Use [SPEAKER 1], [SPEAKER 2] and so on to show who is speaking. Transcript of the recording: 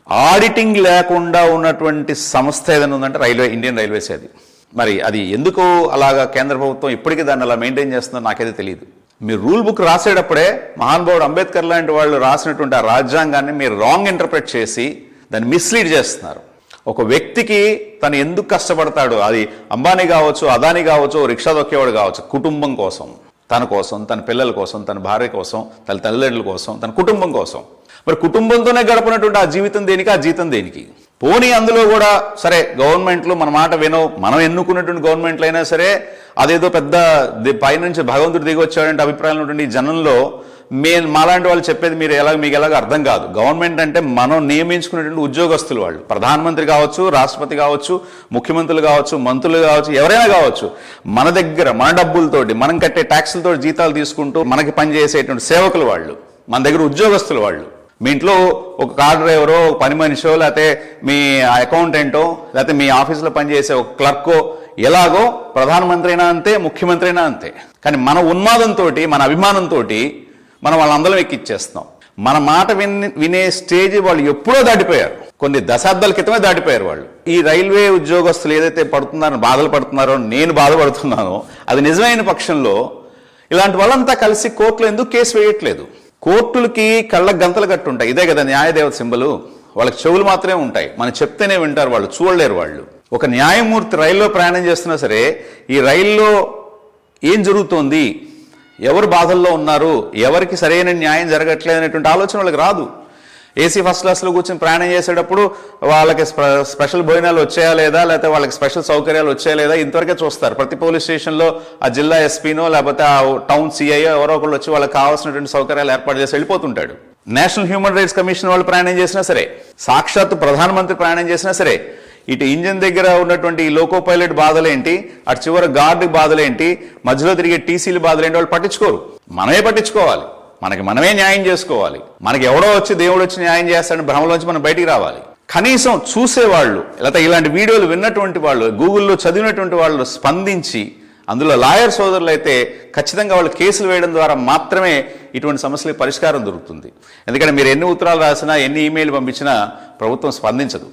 [SPEAKER 1] Auditing లేకుండా ఉన్నటువంటి సంస్థ ఏదైనా ఉందంటే ఇండియన్ రైల్వేస్ అది. మరి అది ఎందుకు అలాగా కేంద్ర ప్రభుత్వం ఇప్పటికీ దాన్ని అలా మెయింటైన్ చేస్తుందో నాకైతే తెలియదు. మీరు రూల్ బుక్ రాసేటప్పుడే మహానుభావుడు అంబేద్కర్ లాంటి వాళ్ళు రాసినటువంటి ఆ రాజ్యాంగాన్ని మీరు రాంగ్ ఇంటర్ప్రెట్ చేసి దాన్ని మిస్లీడ్ చేస్తున్నారు. ఒక వ్యక్తికి తను ఎందుకు కష్టపడతాడు, అది అంబానీ కావచ్చు, అదానీ కావచ్చు, రిక్షా దొక్కేవాడు కావచ్చు, కుటుంబం కోసం, తన పిల్లల కోసం, తన భార్య కోసం, తన తల్లిదండ్రుల కోసం, తన కుటుంబం కోసం. మరి కుటుంబంతోనే గడపనటువంటి ఆ జీవితం దేనికి, ఆ జీతం దేనికి? పోనీ అందులో కూడా సరే గవర్నమెంట్లు మన మాట మనం ఎన్నుకున్నటువంటి గవర్నమెంట్లు అయినా సరే అదేదో పెద్ద పైనుంచి భగవంతుడు దిగి వచ్చాడంటే అభిప్రాయాలు ఉన్నటువంటి జనంలో మాలాంటి వాళ్ళు చెప్పేది మీకు ఎలాగ అర్థం కాదు. గవర్నమెంట్ అంటే మనం నియమించుకునేటువంటి ఉద్యోగస్తులు, వాళ్ళు ప్రధానమంత్రి కావచ్చు, రాష్ట్రపతి కావచ్చు, ముఖ్యమంత్రులు కావచ్చు, మంత్రులు కావచ్చు, ఎవరైనా కావచ్చు, మన దగ్గర మన డబ్బులతోటి మనం కట్టే ట్యాక్సులతో జీతాలు తీసుకుంటూ మనకి పనిచేసేటువంటి సేవకులు వాళ్ళు, మన దగ్గర ఉద్యోగస్తులు వాళ్ళు. మీ ఇంట్లో ఒక కార్ డ్రైవరో, ఒక పని మనిషో, లేకపోతే మీ అకౌంటెంటో, లేకపోతే మీ ఆఫీసులో పనిచేసే ఒక క్లర్కో, ఎలాగో ప్రధానమంత్రి అయినా అంతే, ముఖ్యమంత్రి అయినా అంతే. కానీ మన ఉన్మాదంతో, మన అభిమానంతో మనం వాళ్ళందరం ఎక్కిచ్చేస్తున్నాం. మన మాట వినే స్టేజ్ వాళ్ళు ఎప్పుడో దాటిపోయారు, కొన్ని దశాబ్దాల క్రితమే దాటిపోయారు వాళ్ళు. ఈ రైల్వే ఉద్యోగస్తులు ఏదైతే బాధలు పడుతున్నారో, నేను బాధపడుతున్నానో, అది నిజమైన పక్షంలో ఇలాంటి వాళ్ళంతా కలిసి కోర్టులో ఎందుకు కేసు వేయట్లేదు? కోర్టులకి కళ్ళకు గంతలు కట్టుంటాయి, ఇదే కదా న్యాయదేవత సింబలు. వాళ్ళకి చెవులు మాత్రమే ఉంటాయి, మనం చెప్తేనే వింటారు, వాళ్ళు చూడలేరు. వాళ్ళు ఒక న్యాయమూర్తి రైల్లో ప్రయాణం చేస్తున్నా సరే ఈ రైల్లో ఏం జరుగుతోంది, ఎవరు బాధల్లో ఉన్నారు, ఎవరికి సరైన న్యాయం జరగట్లేదు అనేటువంటి ఆలోచన వాళ్ళకి రాదు. ఏసీ ఫస్ట్ క్లాస్లో కూర్చొని ప్రయాణం చేసేటప్పుడు వాళ్ళకి స్పెషల్ భోజనాలు వచ్చాయా లేదా, లేకపోతే వాళ్ళకి స్పెషల్ సౌకర్యాలు వచ్చాయా లేదా ఇంతవరకే చూస్తారు. ప్రతి పోలీస్ స్టేషన్లో ఆ జిల్లా ఎస్పీనో లేకపోతే ఆ టౌన్ సిఐఓ ఎవరో ఒకళ్ళు వచ్చి వాళ్ళకి కావాల్సినటువంటి సౌకర్యాలు ఏర్పాటు చేసి వెళ్ళిపోతుంటాడు. నేషనల్ హ్యూమన్ రైట్స్ కమిషన్ వాళ్ళు ప్రయాణం చేసినా సరే, సాక్షాత్తు ప్రధానమంత్రి ప్రయాణం చేసినా సరే, ఇటు ఇంజిన్ దగ్గర ఉన్నటువంటి ఈ లోకో పైలట్ బాధలేంటి, అటు చివరి గార్డు బాధలేంటి, మధ్యలో తిరిగే టీసీలు బాధలేంటి, వాళ్ళు పట్టించుకోరు. మనమే పట్టించుకోవాలి, మనమే న్యాయం చేసుకోవాలి. మనకి ఎవడో వచ్చి దేవుడు వచ్చి న్యాయం చేస్తాడని భ్రమలోంచి మనం బయటికి రావాలి. కనీసం చూసేవాళ్ళు, లేకపోతే ఇలాంటి వీడియోలు విన్నటువంటి వాళ్ళు, గూగుల్లో చదివినటువంటి వాళ్ళు స్పందించి, అందులో లాయర్ సోదరులు అయితే ఖచ్చితంగా వాళ్ళు కేసులు వేయడం ద్వారా మాత్రమే ఇటువంటి సమస్యలకు పరిష్కారం దొరుకుతుంది. ఎందుకంటే మీరు ఎన్ని ఉత్తరాలు రాసినా, ఎన్ని ఈమెయిల్ పంపించినా ప్రభుత్వం స్పందించదు.